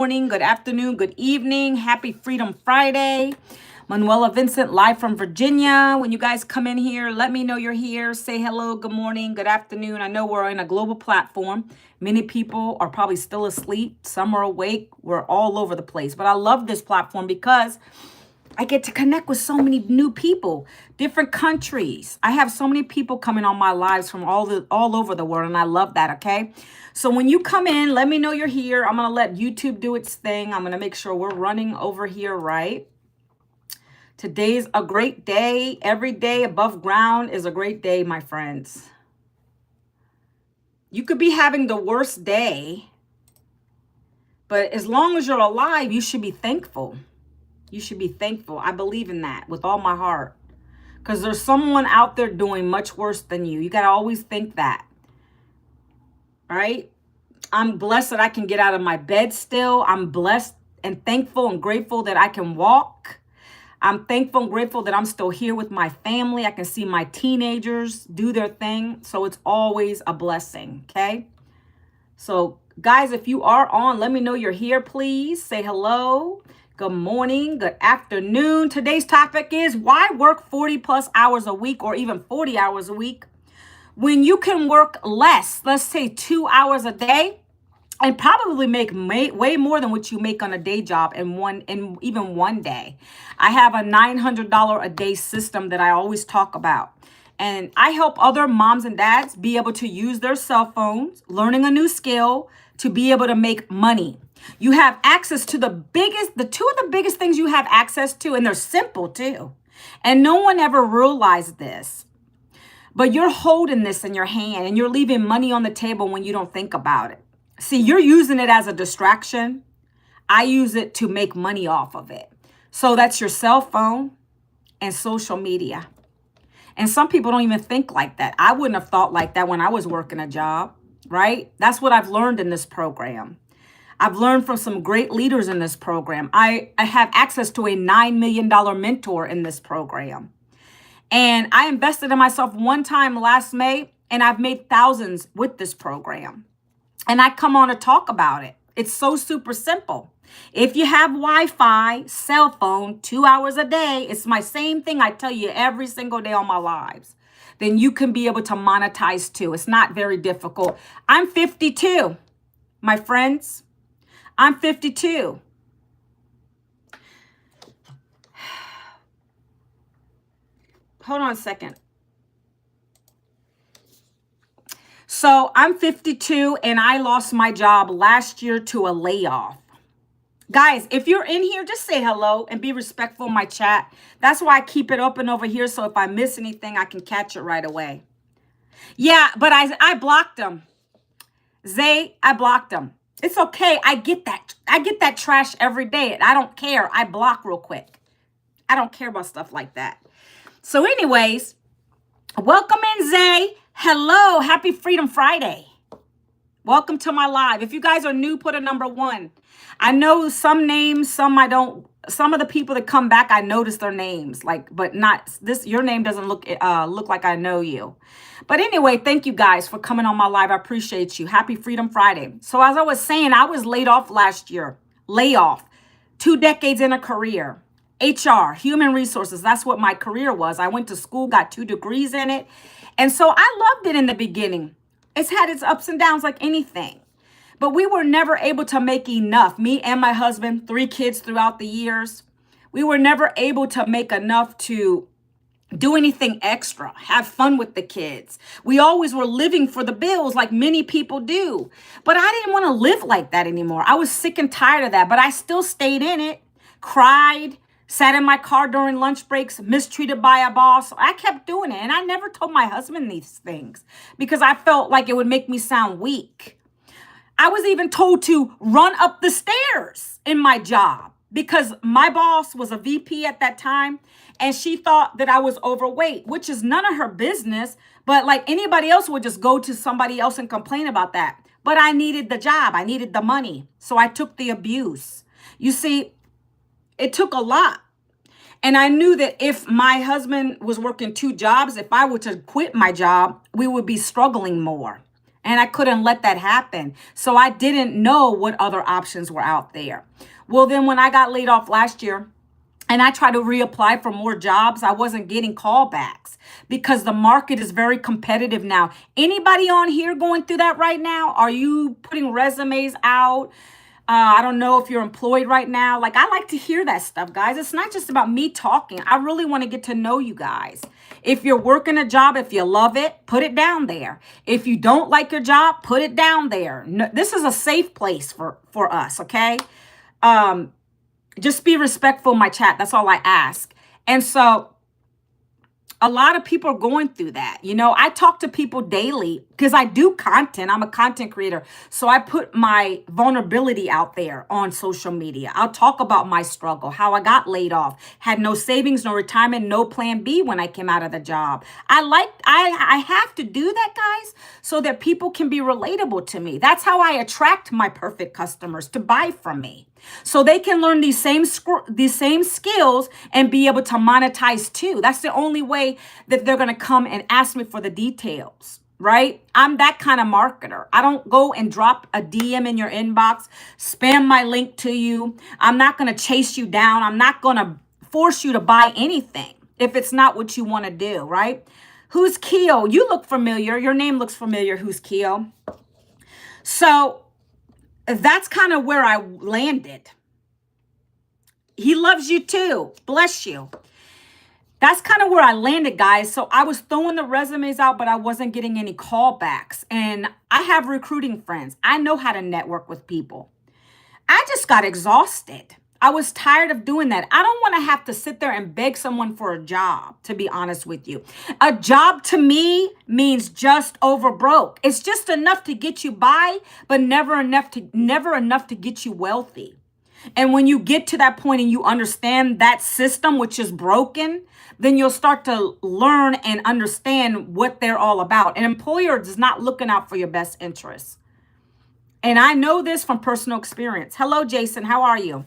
morning, good afternoon, good evening. Happy Freedom Friday. Manuela Vincent, live from Virginia. When you guys come in here, let me know you're here. Say hello, good morning, good afternoon. I know we're in a global platform. Many people are probably still asleep. Some are awake. We're all over the place. But I love this platform because I get to connect with so many new people, different countries. I have so many people coming on my lives from all over the world, and I love that, okay? So when you come in, let me know you're here. I'm going to let YouTube do its thing. I'm going to make sure we're running over here right. Today's a great day. Every day above ground is a great day, my friends. You could be having the worst day, but as long as you're alive, you should be thankful. You should be thankful. I believe in that with all my heart. Because there's someone out there doing much worse than you. You got to always think that. Right? I'm blessed that I can get out of my bed still. I'm blessed and thankful and grateful that I can walk. I'm thankful and grateful that I'm still here with my family. I can see my teenagers do their thing. So it's always a blessing. Okay? So guys, if you are on, let me know you're here, please. Say hello. Good morning, good afternoon. Today's topic is why work 40 plus hours a week or even 40 hours a week when you can work less, let's say 2 hours a day, and probably make way more than what you make on a day job in even one day. I have a $900 a day system that I always talk about. And I help other moms and dads be able to use their cell phones, learning a new skill to be able to make money. You have access to the two of the biggest things you have access to, and they're simple too. And no one ever realized this. But you're holding this in your hand and you're leaving money on the table when you don't think about it. See, you're using it as a distraction. I use it to make money off of it. So that's your cell phone and social media. And some people don't even think like that. I wouldn't have thought like that when I was working a job, right? That's what I've learned in this program. I've learned from some great leaders in this program. I have access to a $9 million mentor in this program. And I invested in myself one time last May, and I've made thousands with this program. And I come on to talk about it. It's so super simple. If you have Wi-Fi, cell phone, 2 hours a day, it's my same thing I tell you every single day on my lives. Then you can be able to monetize too. It's not very difficult. I'm 52, my friends. I'm 52. Hold on a second. So I'm 52 and I lost my job last year to a layoff. Guys, if you're in here, just say hello and be respectful in my chat. That's why I keep it open over here. So if I miss anything, I can catch it right away. Yeah, but I blocked them. Zay, I blocked them. It's okay. I get that. I get that trash every day. I don't care. I block real quick. I don't care about stuff like that. So anyways, welcome in, Zay. Hello. Happy Freedom Friday. Welcome to my live. If you guys are new, put a number 1. I know some names, some I don't. Some of the people that come back, I notice their names, but not this. Your name doesn't look like I know you. But anyway, thank you guys for coming on my live. I appreciate you. Happy Freedom Friday. So as I was saying, I was laid off last year. Layoff. 2 decades in a career. HR, human resources. That's what my career was. I went to school, got 2 degrees in it. And so I loved it in the beginning. It's had its ups and downs like anything. But we were never able to make enough. Me and my husband, 3 kids throughout the years. We were never able to make enough to do anything extra, have fun with the kids. We always were living for the bills like many people do. But I didn't want to live like that anymore. I was sick and tired of that, but I still stayed in it, cried, sat in my car during lunch breaks, mistreated by a boss. I kept doing it. And I never told my husband these things because I felt like it would make me sound weak. I was even told to run up the stairs in my job because my boss was a VP at that time. And she thought that I was overweight, which is none of her business. But like anybody else would just go to somebody else and complain about that. But I needed the job. I needed the money. So I took the abuse. You see, it took a lot. And I knew that if my husband was working 2 jobs, if I were to quit my job, we would be struggling more. And I couldn't let that happen. So I didn't know what other options were out there. Well, then when I got laid off last year, and I tried to reapply for more jobs, I wasn't getting callbacks because the market is very competitive now. Anybody on here going through that right now? Are you putting resumes out? I don't know if you're employed right now. Like, I like to hear that stuff, guys. It's not just about me talking. I really want to get to know you guys. If you're working a job, if you love it, put it down there. If you don't like your job, put it down there. No, this is a safe place for us, okay? Just be respectful in my chat. That's all I ask. And so a lot of people are going through that. You know, I talk to people daily because I do content. I'm a content creator. So I put my vulnerability out there on social media. I'll talk about my struggle, how I got laid off, had no savings, no retirement, no plan B when I came out of the job. I have to do that, guys, so that people can be relatable to me. That's how I attract my perfect customers to buy from me. So they can learn these same skills and be able to monetize too. That's the only way that they're going to come and ask me for the details, right? I'm that kind of marketer. I don't go and drop a DM in your inbox, spam my link to you. I'm not going to chase you down. I'm not going to force you to buy anything if it's not what you want to do, right? Who's Keo? You look familiar. Your name looks familiar. Who's Keo? So that's kind of where I landed. He loves you too. Bless you. That's kind of where I landed, guys. So I was throwing the resumes out, but I wasn't getting any callbacks. And I have recruiting friends. I know how to network with people. I just got exhausted. I was tired of doing that. I don't want to have to sit there and beg someone for a job, to be honest with you. A job to me means just over broke. It's just enough to get you by, but never enough to get you wealthy. And when you get to that point and you understand that system, which is broken, then you'll start to learn and understand what they're all about. An employer is not looking out for your best interests. And I know this from personal experience. Hello, Jason. How are you?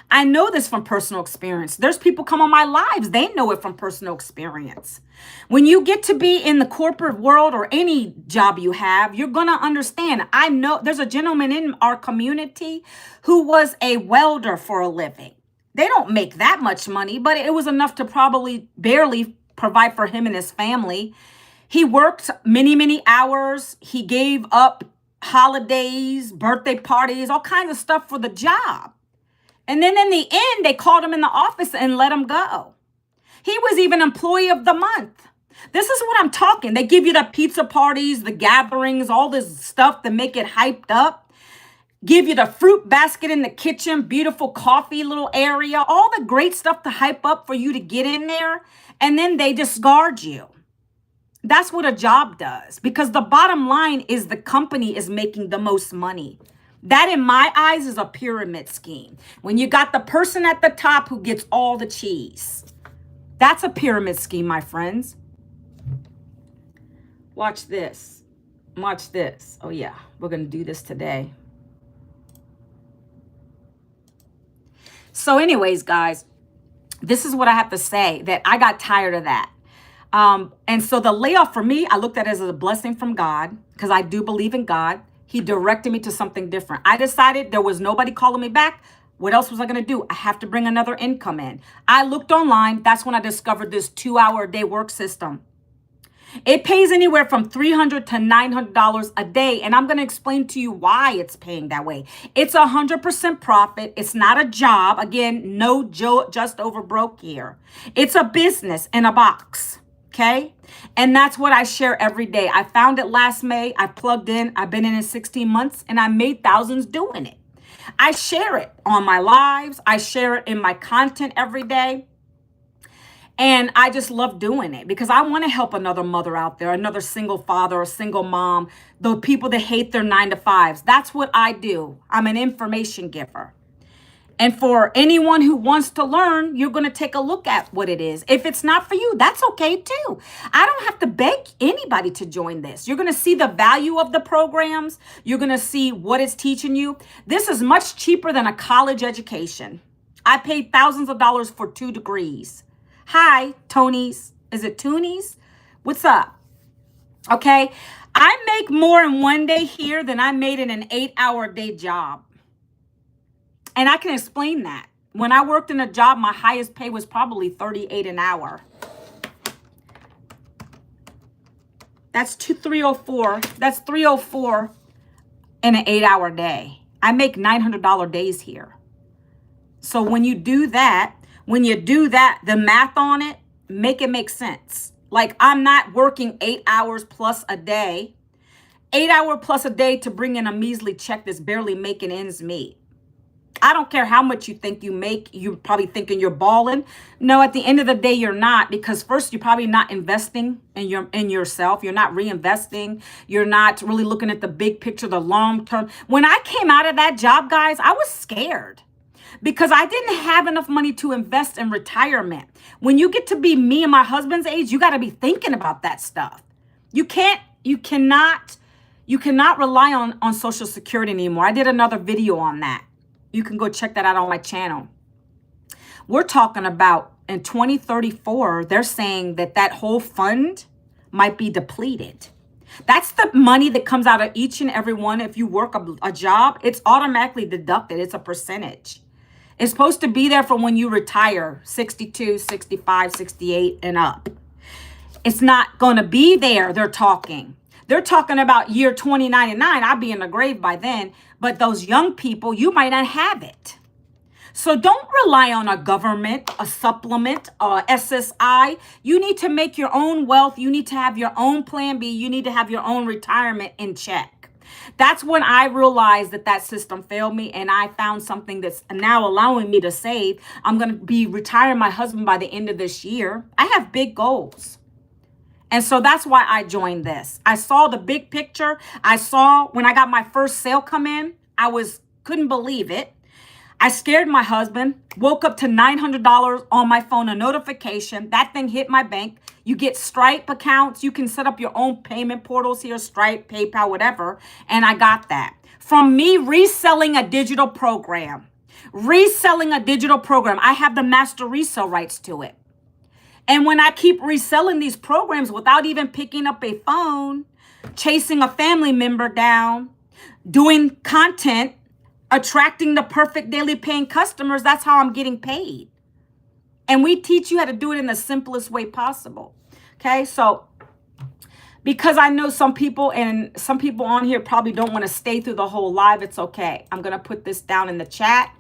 I know this from personal experience. There's people come on my lives. They know it from personal experience. When you get to be in the corporate world or any job you have, you're going to understand. I know there's a gentleman in our community who was a welder for a living. They don't make that much money, but it was enough to probably barely provide for him and his family. He worked many, many hours. He gave up holidays, birthday parties, all kinds of stuff for the job. And then in the end, they called him in the office and let him go. He was even employee of the month. This is what I'm talking. They give you the pizza parties, the gatherings, all this stuff to make it hyped up. Give you the fruit basket in the kitchen, beautiful coffee little area, all the great stuff to hype up for you to get in there. And then they discard you. That's what a job does, because the bottom line is the company is making the most money. That, in my eyes, is a pyramid scheme. When you got the person at the top who gets all the cheese. That's a pyramid scheme, my friends. Watch this. Watch this. Oh, yeah. We're going to do this today. So anyways, guys, this is what I have to say, that I got tired of that. And so the layoff for me, I looked at it as a blessing from God, because I do believe in God. He directed me to something different. I decided there was nobody calling me back. What else was I going to do? I have to bring another income in. I looked online. That's when I discovered this 2-hour-a-day work system. It pays anywhere from $300 to $900 a day. And I'm going to explain to you why it's paying that way. It's 100% profit. It's not a job. Again, no just over broke here. It's a business in a box. Okay. And that's what I share every day. I found it last May. I plugged in. I've been in it 16 months and I made thousands doing it. I share it on my lives. I share it in my content every day. And I just love doing it because I want to help another mother out there, another single father or single mom, the people that hate their 9-to-5s. That's what I do. I'm an information giver. And for anyone who wants to learn, you're going to take a look at what it is. If it's not for you, that's okay too. I don't have to beg anybody to join this. You're going to see the value of the programs. You're going to see what it's teaching you. This is much cheaper than a college education. I paid thousands of dollars for 2 degrees. Hi, Tony's. Is it Toonies? What's up? Okay. I make more in one day here than I made in an 8-hour day job. And I can explain that. When I worked in a job, my highest pay was probably 38 an hour. That's 304. That's 304 in an 8-hour day. I make $900 days here. So when you do that, the math on it, make it make sense. Like, I'm not working 8 hours plus a day, 8 hour plus a day to bring in a measly check that's barely making ends meet. I don't care how much you think you make. You're probably thinking you're balling. No, at the end of the day, you're not, because first, you're probably not investing in yourself. You're not reinvesting. You're not really looking at the big picture, the long term. When I came out of that job, guys, I was scared because I didn't have enough money to invest in retirement. When you get to be me and my husband's age, you got to be thinking about that stuff. You cannot rely on Social Security anymore. I did another video on that. You can go check that out on my channel. We're talking about in 2034, they're saying that whole fund might be depleted. That's the money that comes out of each and every one. If you work a job, it's automatically deducted. It's a percentage. It's supposed to be there for when you retire, 62, 65, 68 and up. It's not going to be there. They're talking about year 2099. I'll be in the grave by then. But those young people, you might not have it. So don't rely on a government, a supplement, SSI. You need to make your own wealth. You need to have your own plan B. You need to have your own retirement in check. That's when I realized that system failed me, and I found something that's now allowing me to save. I'm going to be retiring my husband by the end of this year. I have big goals. And so that's why I joined this. I saw the big picture. I saw when I got my first sale come in, couldn't believe it. I scared my husband, woke up to $900 on my phone, a notification. That thing hit my bank. You get Stripe accounts. You can set up your own payment portals here, Stripe, PayPal, whatever. And I got that from me reselling a digital program. I have the master resale rights to it. And when I keep reselling these programs without even picking up a phone, chasing a family member down, doing content, attracting the perfect daily paying customers, that's how I'm getting paid. And we teach you how to do it in the simplest way possible. Okay, so because I know some people on here probably don't want to stay through the whole live, it's okay. I'm going to put this down in the chat.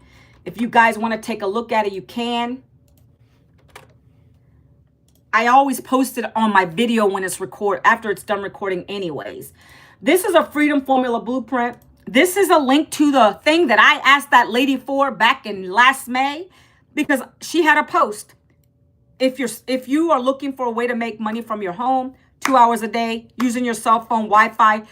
If you guys want to take a look at it, you can. I always post it on my video when it's after it's done recording anyways. This is a Freedom Formula Blueprint. This is a link to the thing that I asked that lady for back in last May, because she had a post. If you are looking for a way to make money from your home, 2 hours a day, using your cell phone, Wi-Fi,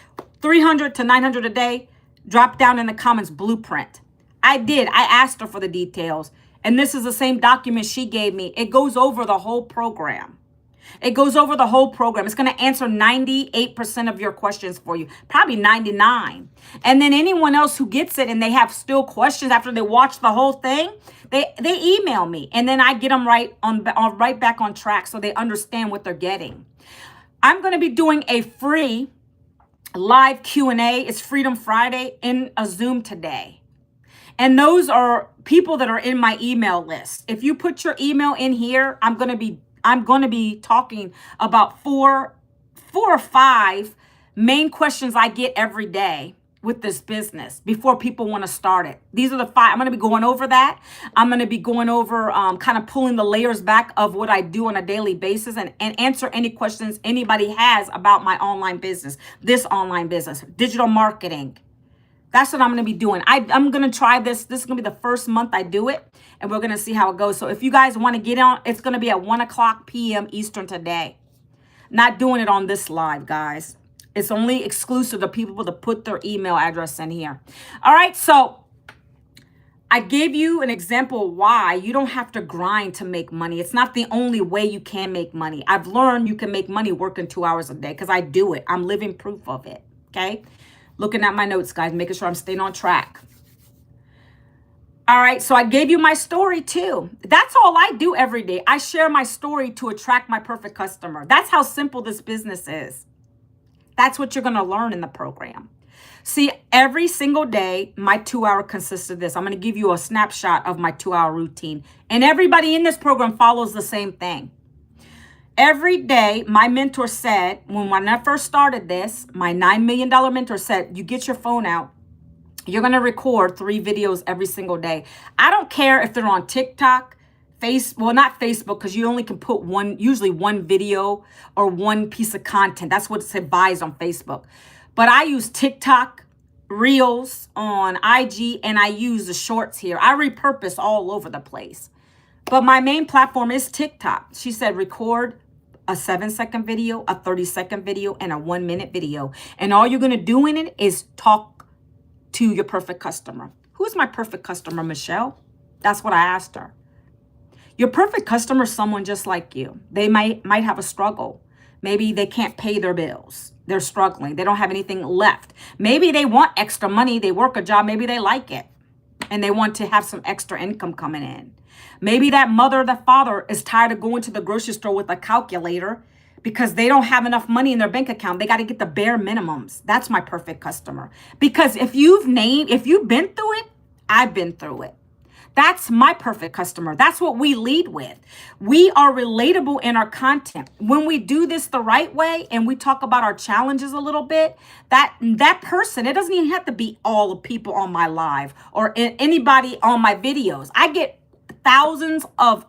300 to 900 a day, drop down in the comments blueprint. I asked her for the details. And this is the same document she gave me. It goes over the whole program. It's going to answer 98% of your questions for you, probably 99. And then anyone else who gets it and they have still questions after they watch the whole thing, they email me, and then I get them right back on track so they understand what they're getting. I'm going to be doing a free live Q&A. It's Freedom Friday in a Zoom today. And those are people that are in my email list. If you put your email in here, I'm going to be talking about four or five main questions I get every day with this business before people want to start it. These are the 5. I'm going to be going over that. I'm going to be going over kind of pulling the layers back of what I do on a daily basis, and answer any questions anybody has about my online business, this online business, digital marketing. That's what I'm going to be doing. I'm going to try this. This is going to be the first month I do it, and we're going to see how it goes. So if you guys want to get on, it's going to be at 1:00 p.m. Eastern today. Not doing it on this live, guys. It's only exclusive to people to put their email address in here. All right, so I gave you an example why you don't have to grind to make money. It's not the only way you can make money. I've learned you can make money working 2 hours a day because I do it. I'm living proof of it, okay? Looking at my notes, guys, making sure I'm staying on track. All right, so I gave you my story too. That's all I do every day. I share my story to attract my perfect customer. That's how simple this business is. That's what you're going to learn in the program. See, every single day, my 2 hour consists of this. I'm going to give you a snapshot of my 2 hour routine. And everybody in this program follows the same thing. Every day, my mentor said, when I first started this, my $9 million mentor said, you get your phone out. You're going to record 3 videos every single day. I don't care if they're on TikTok, not Facebook, because you only can put usually one video or one piece of content. That's what's advised on Facebook. But I use TikTok, Reels on IG, and I use the shorts here. I repurpose all over the place. But my main platform is TikTok. She said record a 7-second video, a 30-second video, and a 1-minute video. And all you're going to do in it is talk to your perfect customer. Who's my perfect customer, Michelle? That's what I asked her. Your perfect customer is someone just like you. They might have a struggle. Maybe they can't pay their bills. They're struggling. They don't have anything left. Maybe they want extra money. They work a job. Maybe they like it and they want to have some extra income coming in. Maybe that mother or the father is tired of going to the grocery store with a calculator because they don't have enough money in their bank account. They got to get the bare minimums. That's my perfect customer. Because if you've been through it, I've been through it. That's my perfect customer. That's what we lead with. We are relatable in our content. When we do this the right way and we talk about our challenges a little bit, that person, it doesn't even have to be all the people on my live or anybody on my videos. I get thousands of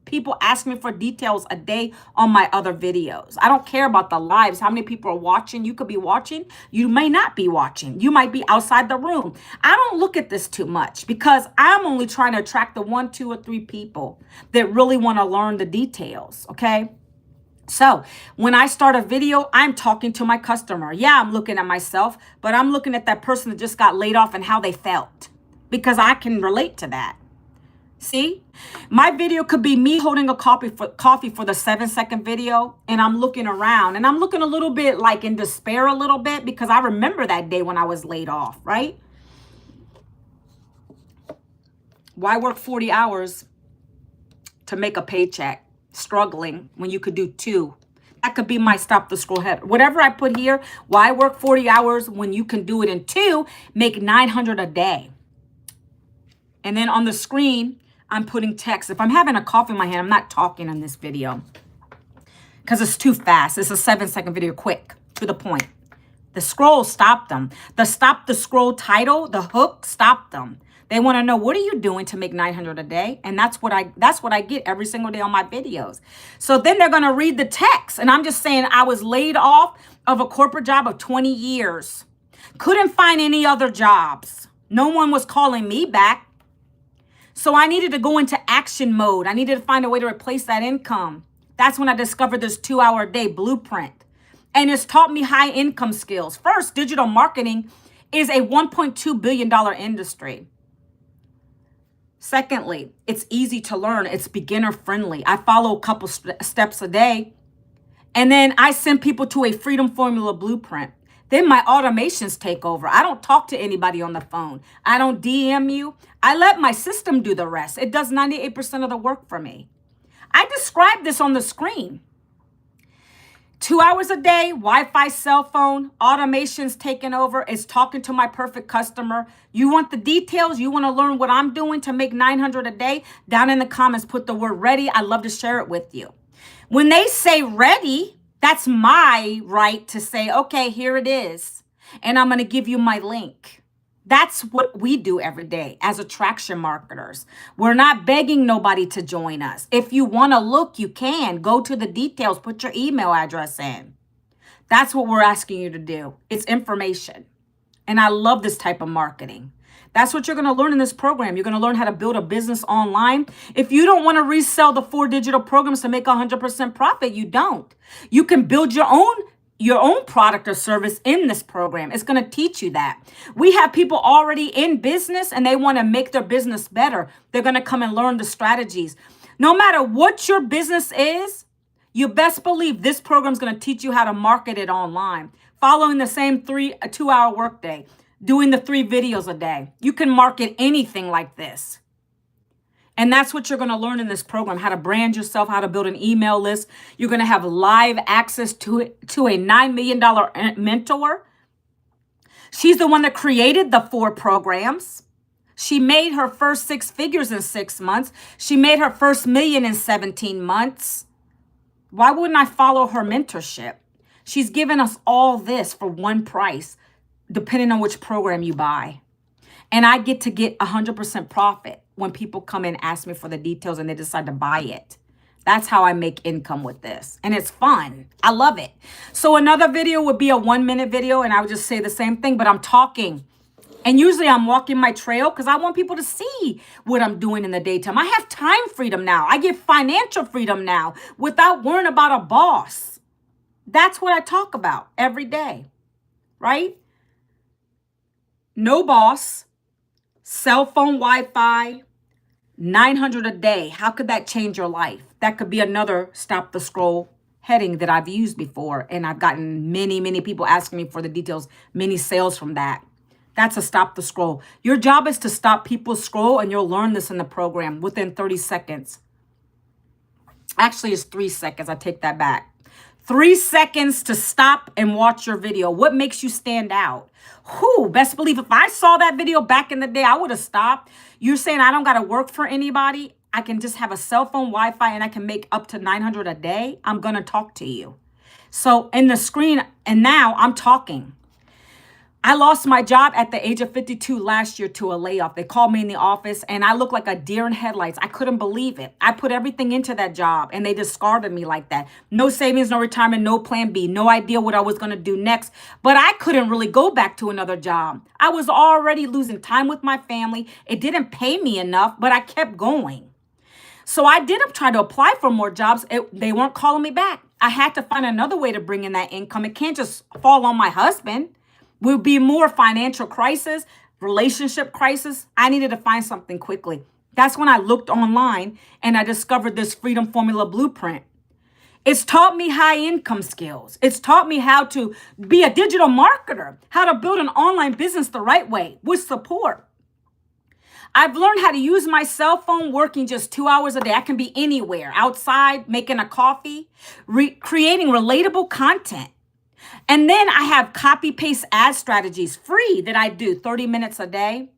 people ask me for details a day on my other videos. I don't care about the lives, how many people are watching. You could be watching. You may not be watching. You might be outside the room. I don't look at this too much because I'm only trying to attract the 1, 2, or 3 people that really want to learn the details, okay? So when I start a video, I'm talking to my customer. Yeah, I'm looking at myself, but I'm looking at that person that just got laid off and how they felt because I can relate to that. See, my video could be me holding a coffee for the 7-second video. And I'm looking around and I'm looking a little bit like in despair a little bit because I remember that day when I was laid off, right? Why work 40 hours to make a paycheck struggling when you could do 2? That could be my stop the scroll head. Whatever I put here, why work 40 hours when you can do it in 2, make $900 a day. And then on the screen, I'm putting text. If I'm having a coffee in my hand, I'm not talking in this video because it's too fast. It's a 7-second video, quick, to the point. The scroll stopped them. The stop the scroll title, the hook stopped them. They want to know, what are you doing to make $900 a day? And that's what I get every single day on my videos. So then they're going to read the text. And I'm just saying I was laid off of a corporate job of 20 years. Couldn't find any other jobs. No one was calling me back. So I needed to go into action mode. I needed to find a way to replace that income. That's when I discovered this 2-hour a day blueprint. And it's taught me high income skills. First, digital marketing is a $1.2 billion industry. Secondly, it's easy to learn. It's beginner friendly. I follow a couple steps a day. And then I send people to a Freedom Formula blueprint. Then my automations take over. I don't talk to anybody on the phone. I don't DM you. I let my system do the rest. It does 98% of the work for me. I describe this on the screen. 2 hours a day, Wi-Fi, cell phone, automations taking over. It's talking to my perfect customer. You want the details? You want to learn what I'm doing to make $900 a day? Down in the comments, put the word ready. I'd love to share it with you. When they say ready, that's my right to say, okay, here it is. And I'm going to give you my link. That's what we do every day as attraction marketers. We're not begging nobody to join us. If you want to look, you can. Go to the details. Put your email address in. That's what we're asking you to do. It's information. And I love this type of marketing. That's what you're going to learn in this program. You're going to learn how to build a business online. If you don't want to resell the 4 digital programs to make 100% profit, you don't. You can build your own product or service in this program. It's going to teach you that. We have people already in business and they want to make their business better. They're going to come and learn the strategies. No matter what your business is, you best believe this program is going to teach you how to market it online, following the same 2-hour workday. Doing the 3 videos a day. You can market anything like this. And that's what you're going to learn in this program, how to brand yourself, how to build an email list. You're going to have live access to a $9 million mentor. She's the one that created the 4 programs. She made her first 6 figures in 6 months. She made her first million in 17 months. Why wouldn't I follow her mentorship? She's given us all this for one price, depending on which program you buy. And I get to get 100% profit when people come and ask me for the details and they decide to buy it. That's how I make income with this. And it's fun. I love it. So another video would be a 1-minute video, and I would just say the same thing, but I'm talking. And usually I'm walking my trail because I want people to see what I'm doing in the daytime. I have time freedom now. I get financial freedom now without worrying about a boss. That's what I talk about every day, right? No boss, cell phone Wi-Fi, 900 a day. How could that change your life? That could be another stop the scroll heading that I've used before. And I've gotten many, many people asking me for the details, many sales from that. That's a stop the scroll. Your job is to stop people scroll, and you'll learn this in the program within 30 seconds. Actually, it's 3 seconds. I take that back. 3 seconds to stop and watch your video. What makes you stand out? Who? Best believe if I saw that video back in the day, I would have stopped. You're saying I don't got to work for anybody? I can just have a cell phone Wi-Fi and I can make up to 900 a day? I'm going to talk to you. So in the screen, and now I'm talking. I lost my job at the age of 52 last year to a layoff. They called me in the office and I looked like a deer in headlights. I couldn't believe it. I put everything into that job and they discarded me like that. No savings, no retirement, no plan B, no idea what I was going to do next. But I couldn't really go back to another job. I was already losing time with my family. It didn't pay me enough, but I kept going. So I did try to apply for more jobs. They weren't calling me back. I had to find another way to bring in that income. It can't just fall on my husband. Will be more financial crisis, relationship crisis. I needed to find something quickly. That's when I looked online and I discovered this Freedom Formula Blueprint. It's taught me high income skills. It's taught me how to be a digital marketer, how to build an online business the right way with support. I've learned how to use my cell phone working just 2 hours a day. I can be anywhere, outside, making a coffee, creating relatable content. And then I have copy paste ad strategies free that I do 30 minutes a day.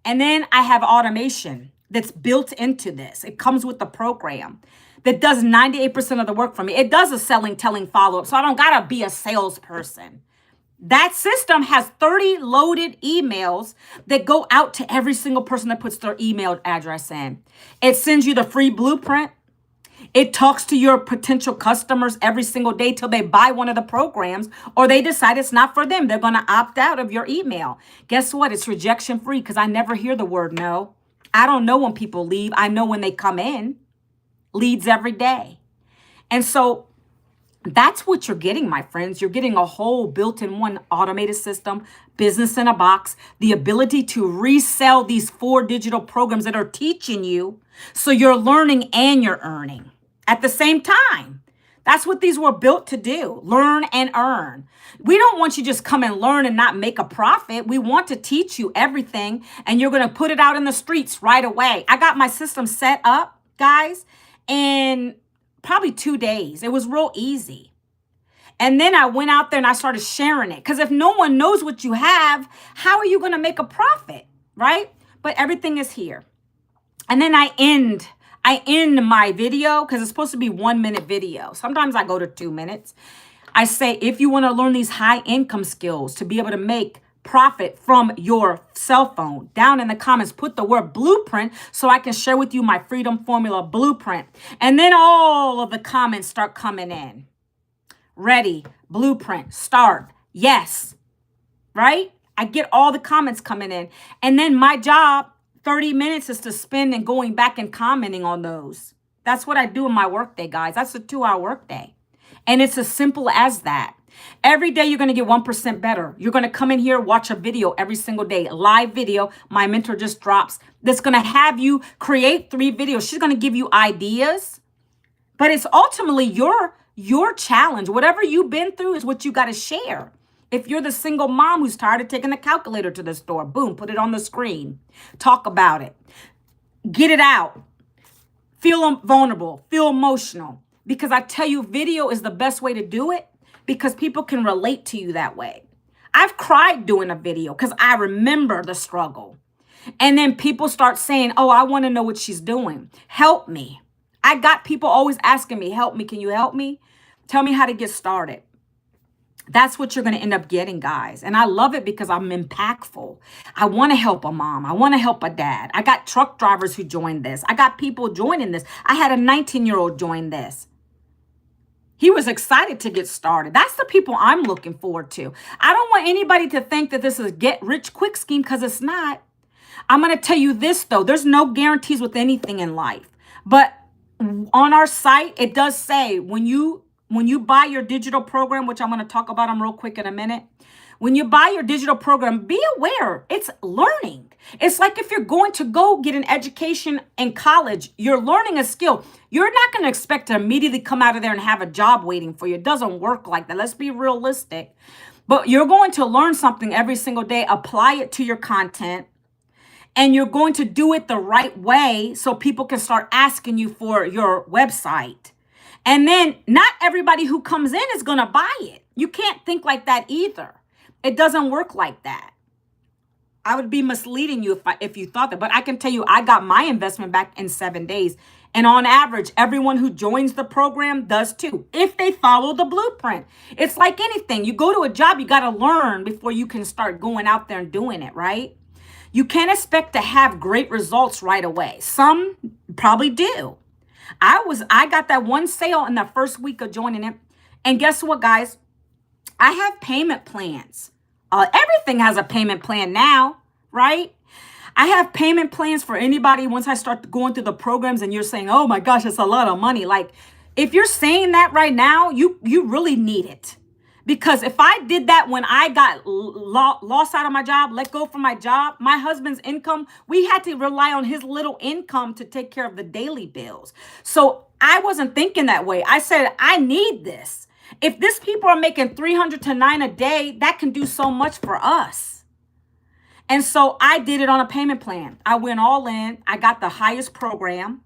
And then I have automation that's built into this. It comes with the program that does 98% of the work for me. It does a selling, telling, follow-up. So I don't got to be a salesperson. That system has 30 loaded emails that go out to every single person that puts their email address in. It sends you the free blueprint. It talks to your potential customers every single day till they buy one of the programs or they decide it's not for them. They're going to opt out of your email. Guess what? It's rejection free because I never hear the word no. I don't know when people leave. I know when they come in. Leads every day. And so that's what you're getting, my friends. You're getting a whole built-in one automated system, business in a box, the ability to resell these 4 digital programs that are teaching you so you're learning and you're earning at the same time. That's what these were built to do, learn and earn. We don't want you just come and learn and not make a profit. We want to teach you everything and you're going to put it out in the streets right away. I got my system set up, guys, in probably 2 days. It was real easy. And then I went out there and I started sharing it. Because if no one knows what you have, how are you going to make a profit, right? But everything is here. And then I end my video because it's supposed to be 1-minute video. Sometimes I go to 2 minutes. I say, if you want to learn these high income skills to be able to make profit from your cell phone, down in the comments, put the word blueprint so I can share with you my Freedom Formula Blueprint. And then all of the comments start coming in. Ready, blueprint, start, yes, right? I get all the comments coming in. And then my job, 30 minutes is to spend and going back and commenting on those. That's what I do in my workday, guys. That's a 2-hour workday. And it's as simple as that. Every day you're going to get 1% better. You're going to come in here, watch a video every single day. Live video. My mentor just drops. That's going to have you create 3 videos. She's going to give you ideas. But it's ultimately your challenge. Whatever you've been through is what you got to share. If you're the single mom who's tired of taking the calculator to the store, boom, put it on the screen. Talk about it. Get it out. Feel vulnerable, feel emotional. Because I tell you, video is the best way to do it because people can relate to you that way. I've cried doing a video because I remember the struggle. And then people start saying, oh, I want to know what she's doing. Help me. I got people always asking me, help me. Can you help me? Tell me how to get started. That's what you're going to end up getting, guys. And I love it because I'm impactful. I want to help a mom. I want to help a dad. I got truck drivers who joined this. I got people joining this. I had a 19-year-old join this. He was excited to get started. That's the people I'm looking forward to. I don't want anybody to think that this is a get rich quick scheme because it's not. I'm going to tell you this, though. There's no guarantees with anything in life. But on our site, it does say when you buy your digital program, which I'm going to talk about them real quick in a minute. When you buy your digital program, be aware it's learning. It's like if you're going to go get an education in college, you're learning a skill. You're not going to expect to immediately come out of there and have a job waiting for you. It doesn't work like that. Let's be realistic. But you're going to learn something every single day, apply it to your content, and you're going to do it the right way so people can start asking you for your website. And then not everybody who comes in is going to buy it. You can't think like that either. It doesn't work like that. I would be misleading you if you thought that. But I can tell you, I got my investment back in 7 days. And on average, everyone who joins the program does too, if they follow the blueprint. It's like anything. You go to a job, you got to learn before you can start going out there and doing it, right? You can't expect to have great results right away. Some probably do. I got that one sale in the first week of joining it. And guess what, guys? I have payment plans. Everything has a payment plan now, right? I have payment plans for anybody once I start going through the programs and you're saying, oh my gosh, it's a lot of money. Like, if you're saying that right now, you really need it. Because if I did that when I got lost out of my job, let go from my job, my husband's income, we had to rely on his little income to take care of the daily bills. So I wasn't thinking that way. I said, I need this. If these people are making 300 to 9 a day, that can do so much for us. And so I did it on a payment plan. I went all in. I got the highest program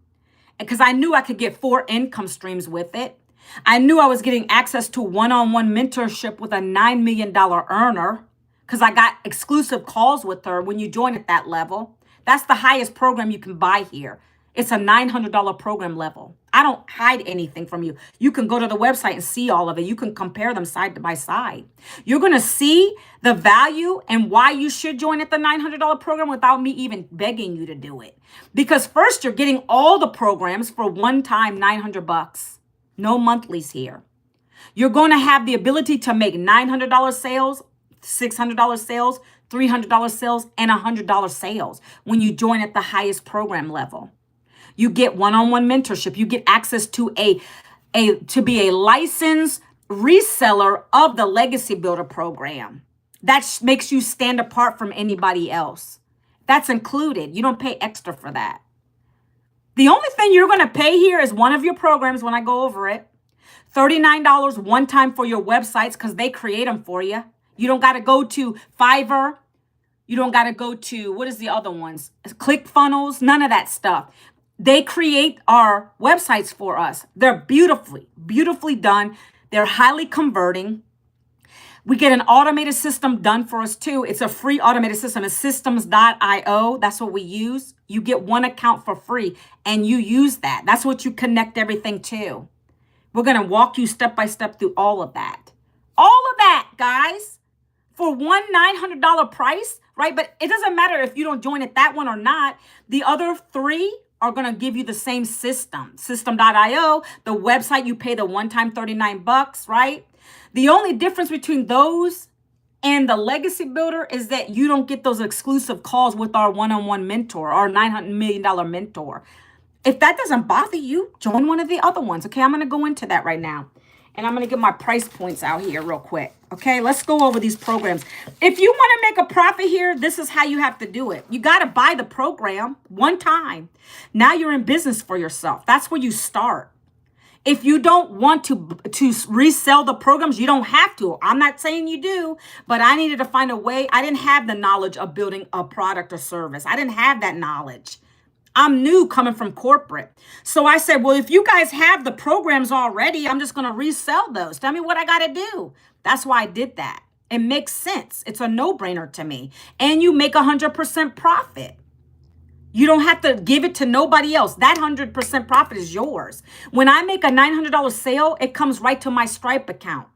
because I knew I could get 4 income streams with it. I knew I was getting access to one-on-one mentorship with a $9 million earner because I got exclusive calls with her when you join at that level. That's the highest program you can buy here. It's a $900 program level. I don't hide anything from you. You can go to the website and see all of it. You can compare them side by side. You're going to see the value and why you should join at the $900 program without me even begging you to do it. Because first, you're getting all the programs for one time $900. No monthlies here. You're going to have the ability to make $900 sales, $600 sales, $300 sales, and $100 sales when you join at the highest program level. You get one-on-one mentorship. You get access to be a licensed reseller of the Legacy Builder program. That makes you stand apart from anybody else. That's included. You don't pay extra for that. The only thing you're going to pay here is one of your programs when I go over it. $39 one time for your websites because they create them for you. You don't got to go to Fiverr. You don't got to go to, what is the other ones? ClickFunnels, none of that stuff. They create our websites for us. They're beautifully done. They're highly converting. We get an automated system done for us too. It's a free automated system. It's systems.io. That's what we use. You get one account for free and you use that. That's what you connect everything to. We're going to walk you step by step through all of that. All of that, guys, for one $900 price, right? But it doesn't matter if you don't join at that one or not. The other 3 are going to give you the same system. System.io, the website, you pay the one-time $39, right? The only difference between those and the Legacy Builder is that you don't get those exclusive calls with our one-on-one mentor, our $900 million mentor. If that doesn't bother you, join one of the other ones. Okay, I'm going to go into that right now. And I'm going to get my price points out here real quick. Okay, let's go over these programs. If you want to make a profit here, this is how you have to do it. You got to buy the program one time. Now you're in business for yourself. That's where you start. If you don't want to resell the programs, you don't have to. I'm not saying you do, but I needed to find a way. I didn't have the knowledge of building a product or service. I didn't have that knowledge. I'm new coming from corporate. So I said, well, if you guys have the programs already, I'm just going to resell those. Tell me what I got to do. That's why I did that. It makes sense. It's a no-brainer to me. And you make 100% profit. You don't have to give it to nobody else. That 100% profit is yours. When I make a $900 sale, it comes right to my Stripe account.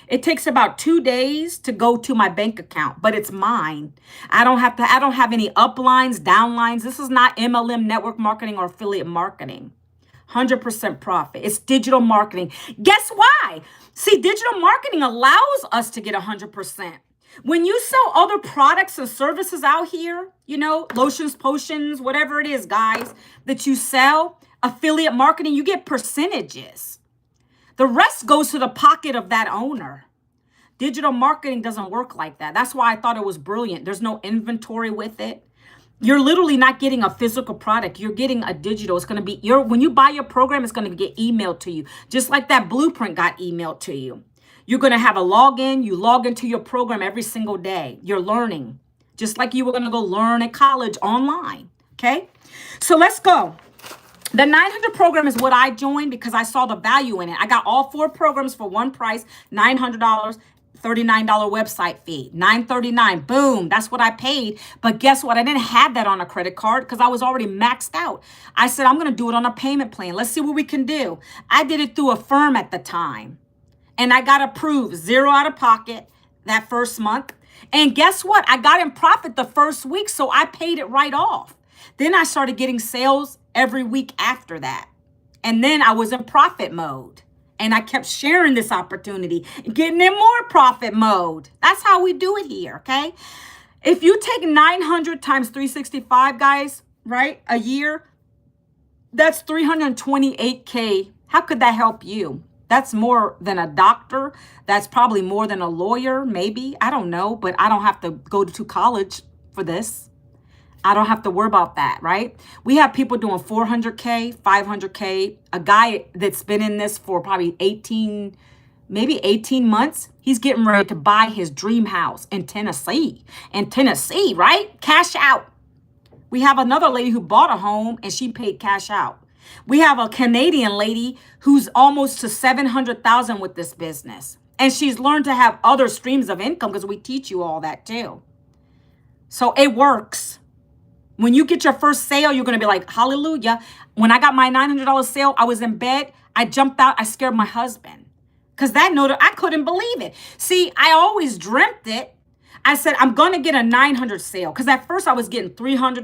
It takes about 2 days to go to my bank account, but it's mine. I don't have any uplines, downlines. This is not MLM network marketing or affiliate marketing. 100% profit. It's digital marketing. Guess why? See, digital marketing allows us to get 100%. When you sell other products and services out here, lotions, potions, whatever it is, guys, that you sell, affiliate marketing, you get percentages. The rest goes to the pocket of that owner. Digital marketing doesn't work like that. That's why I thought it was brilliant. There's no inventory with it. You're literally not getting a physical product. You're getting a digital. It's going to be when you buy your program, it's going to get emailed to you. Just like that blueprint got emailed to you. You're going to have a login. You log into your program every single day. You're learning. Just like you were going to go learn at college online. Okay? So let's go. The 900 program is what I joined because I saw the value in it. I got all 4 programs for one price, $900, $39 website fee, $939. Boom, that's what I paid. But guess what? I didn't have that on a credit card because I was already maxed out. I said, I'm going to do it on a payment plan. Let's see what we can do. I did it through a firm at the time. And I got approved, 0 out of pocket that first month. And guess what? I got in profit the first week, so I paid it right off. Then I started getting sales every week after that. And then I was in profit mode. And I kept sharing this opportunity and getting in more profit mode. That's how we do it here, okay? If you take 900 times 365, guys, right, a year, that's 328K. How could that help you? That's more than a doctor. That's probably more than a lawyer, maybe. I don't know, but I don't have to go to college for this. I don't have to worry about that, right? We have people doing 400K, 500K. A guy that's been in this for probably 18 months. He's getting ready to buy his dream house in Tennessee. In Tennessee, right? Cash out. We have another lady who bought a home and she paid cash out. We have a Canadian lady who's almost to 700,000 with this business. And she's learned to have other streams of income because we teach you all that too. So it works. When you get your first sale, you're going to be like, hallelujah. When I got my $900 sale, I was in bed. I jumped out. I scared my husband because I couldn't believe it. See, I always dreamt it. I said, I'm going to get a 900 sale because at first I was getting $300,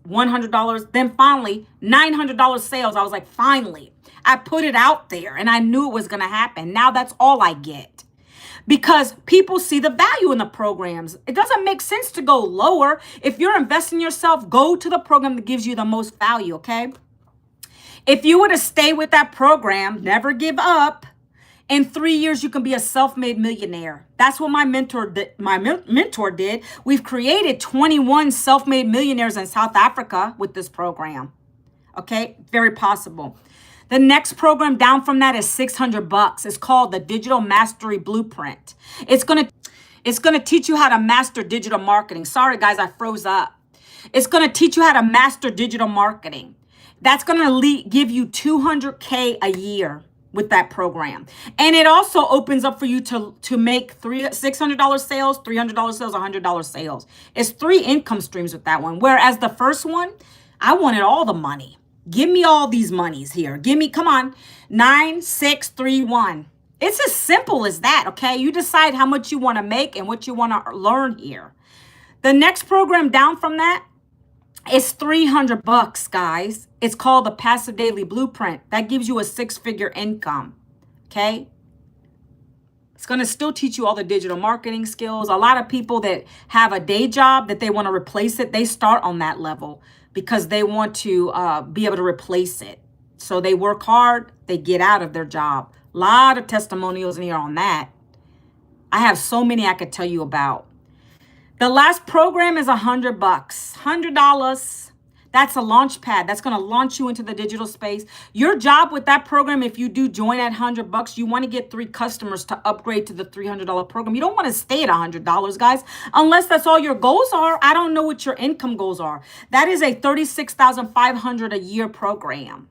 $100. Then finally, $900 sales. I was like, finally, I put it out there and I knew it was going to happen. Now that's all I get. Because people see the value in the programs. It doesn't make sense to go lower. If you're investing in yourself, go to the program that gives you the most value, okay? If you were to stay with that program, never give up, in 3 years, you can be a self-made millionaire. That's what my mentor did. We've created 21 self-made millionaires in South Africa with this program, okay? Very possible. The next program down from that is $600. It's called the Digital Mastery Blueprint. It's gonna teach you how to master digital marketing. Sorry, guys, I froze up. It's gonna teach you how to master digital marketing. That's gonna give you 200K a year with that program. And it also opens up for you to make $600 sales, $300 sales, $100 sales. It's 3 income streams with that one. Whereas the first one, I wanted all the money. Give me all these monies here. Come on, 9, 6, 3, 1. It's as simple as that, okay? You decide how much you want to make and what you want to learn here. The next program down from that is $300, guys. It's called the Passive Daily Blueprint. That gives you a 6-figure income, okay? It's going to still teach you all the digital marketing skills. A lot of people that have a day job that they want to replace it, they start on that level because they want to be able to replace it. So they work hard, they get out of their job. A lot of testimonials in here on that. I have so many I could tell you about. The last program is $100, $100. That's a launch pad. That's going to launch you into the digital space. Your job with that program, if you do join at $100, you want to get 3 customers to upgrade to the $300 program. You don't want to stay at $100, guys, unless that's all your goals are. I don't know what your income goals are. That is a $36,500 a year program.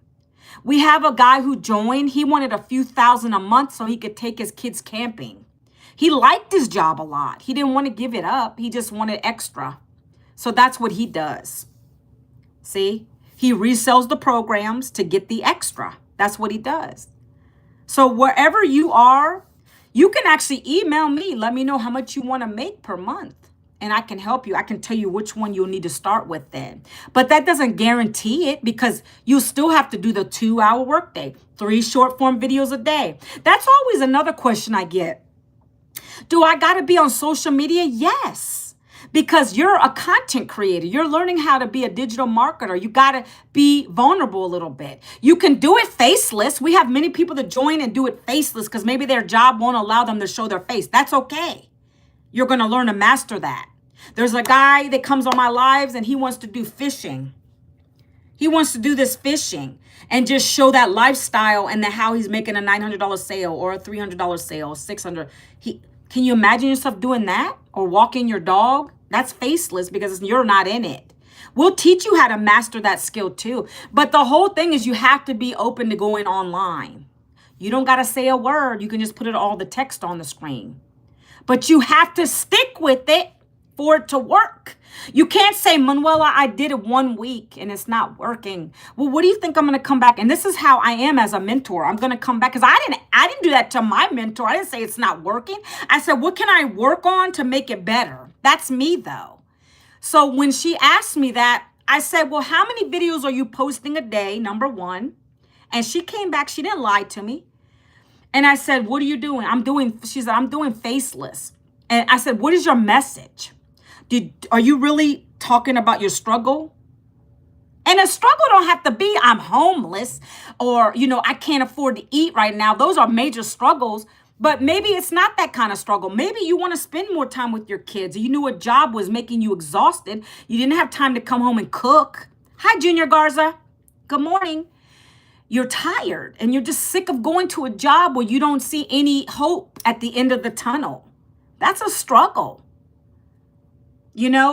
We have a guy who joined. He wanted a few thousand a month so he could take his kids camping. He liked his job a lot. He didn't want to give it up. He just wanted extra. So that's what he does. See, he resells the programs to get the extra. That's what he does. So wherever you are, you can actually email me. Let me know how much you want to make per month. And I can help you. I can tell you which one you'll need to start with then. But that doesn't guarantee it because you still have to do the 2-hour workday, 3 short form videos a day. That's always another question I get. Do I got to be on social media? Yes. Because you're a content creator. You're learning how to be a digital marketer. You got to be vulnerable a little bit. You can do it faceless. We have many people that join and do it faceless because maybe their job won't allow them to show their face. That's okay. You're going to learn to master that. There's a guy that comes on my lives and he wants to do fishing. He wants to do this fishing and just show that lifestyle and how he's making a $900 sale or a $300 sale, $600. Can you imagine yourself doing that or walking your dog? That's faceless because you're not in it. We'll teach you how to master that skill too. But the whole thing is you have to be open to going online. You don't got to say a word. You can just put all the text on the screen. But you have to stick with it for it to work. You can't say, Manuela, I did it 1 week and it's not working. Well, what do you think I'm going to come back? And this is how I am as a mentor. I'm going to come back because I didn't do that to my mentor. I didn't say it's not working. I said, what can I work on to make it better? That's me though. So when she asked me that, I said, well, how many videos are you posting a day? Number 1. And she came back. She didn't lie to me. And I said, what are you doing? She said, I'm doing faceless. And I said, what is your message? Are you really talking about your struggle? And a struggle don't have to be I'm homeless or, I can't afford to eat right now. Those are major struggles, but maybe it's not that kind of struggle. Maybe you want to spend more time with your kids. You knew a job was making you exhausted. You didn't have time to come home and cook. Hi, Junior Garza. Good morning. You're tired and you're just sick of going to a job where you don't see any hope at the end of the tunnel. That's a struggle.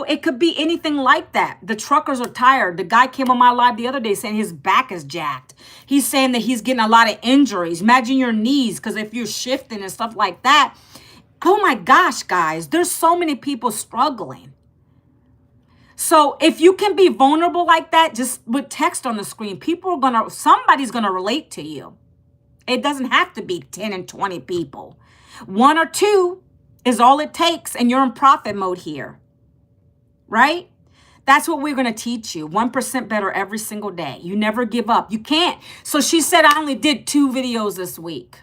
It could be anything like that. The truckers are tired. The guy came on my live the other day saying his back is jacked. He's saying that he's getting a lot of injuries. Imagine your knees, because if you're shifting and stuff like that, oh my gosh, guys, there's so many people struggling. So if you can be vulnerable like that, just with text on the screen, somebody's going to relate to you. It doesn't have to be 10 and 20 people. 1 or 2 is all it takes, and you're in profit mode here. Right? That's what we're going to teach you. 1% better every single day. You never give up. You can't. So she said, I only did 2 videos this week.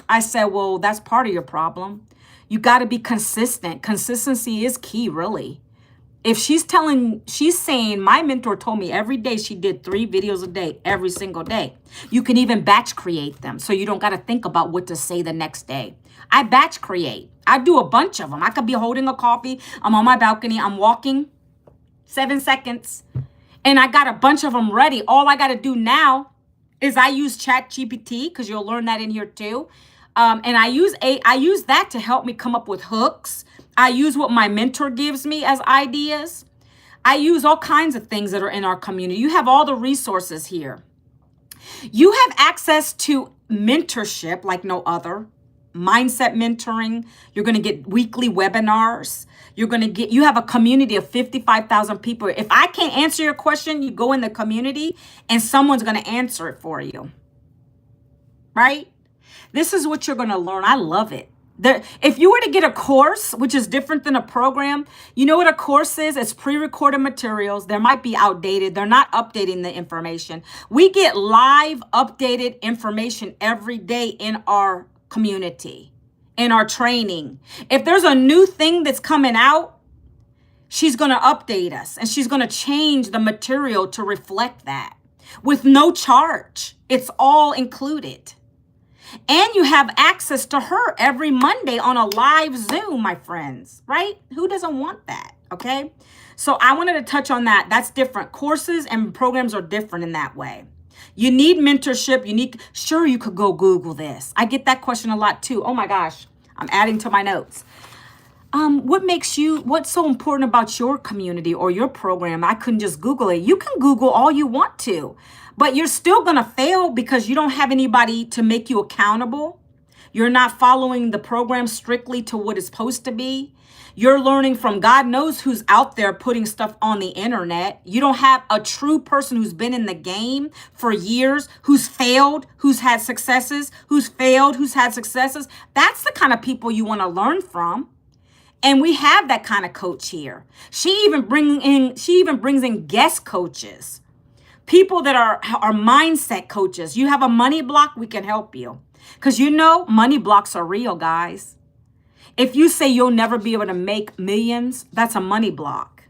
I said, well, that's part of your problem. You got to be consistent. Consistency is key, really. If she's saying, my mentor told me every day she did 3 videos a day, every single day. You can even batch create them. So you don't got to think about what to say the next day. I batch create. I do a bunch of them. I could be holding a coffee. I'm on my balcony. I'm walking 7 seconds. And I got a bunch of them ready. All I got to do now is I use ChatGPT, because you'll learn that in here too. And I use that to help me come up with hooks. I use what my mentor gives me as ideas. I use all kinds of things that are in our community. You have all the resources here. You have access to mentorship like no other. Mindset mentoring. You're going to get weekly webinars. You have a community of 55,000 people. If I can't answer your question, you go in the community and someone's going to answer it for you. Right? This is what you're going to learn. I love it. If you were to get a course, which is different than a program, you know what a course is? It's pre-recorded materials. They might be outdated. They're not updating the information. We get live updated information every day in our community, in our training. If there's a new thing that's coming out, she's going to update us and she's going to change the material to reflect that with no charge. It's all included. And you have access to her every Monday on a live Zoom, my friends, right? Who doesn't want that? Okay. So I wanted to touch on that. That's different. Courses and programs are different in that way. You need mentorship. Sure, you could go Google this. I get that question a lot too. Oh my gosh, I'm adding to my notes. What's so important about your community or your program? I couldn't just Google it. You can Google all you want to, but you're still going to fail because you don't have anybody to make you accountable. You're not following the program strictly to what it's supposed to be. You're learning from God knows who's out there putting stuff on the internet. You don't have a true person who's been in the game for years, who's failed, who's had successes, who's failed, who's had successes. That's the kind of people you want to learn from. And we have that kind of coach here. She even brings in guest coaches, people that are mindset coaches. You have a money block, we can help you. Because money blocks are real, guys. If you say you'll never be able to make millions, that's a money block.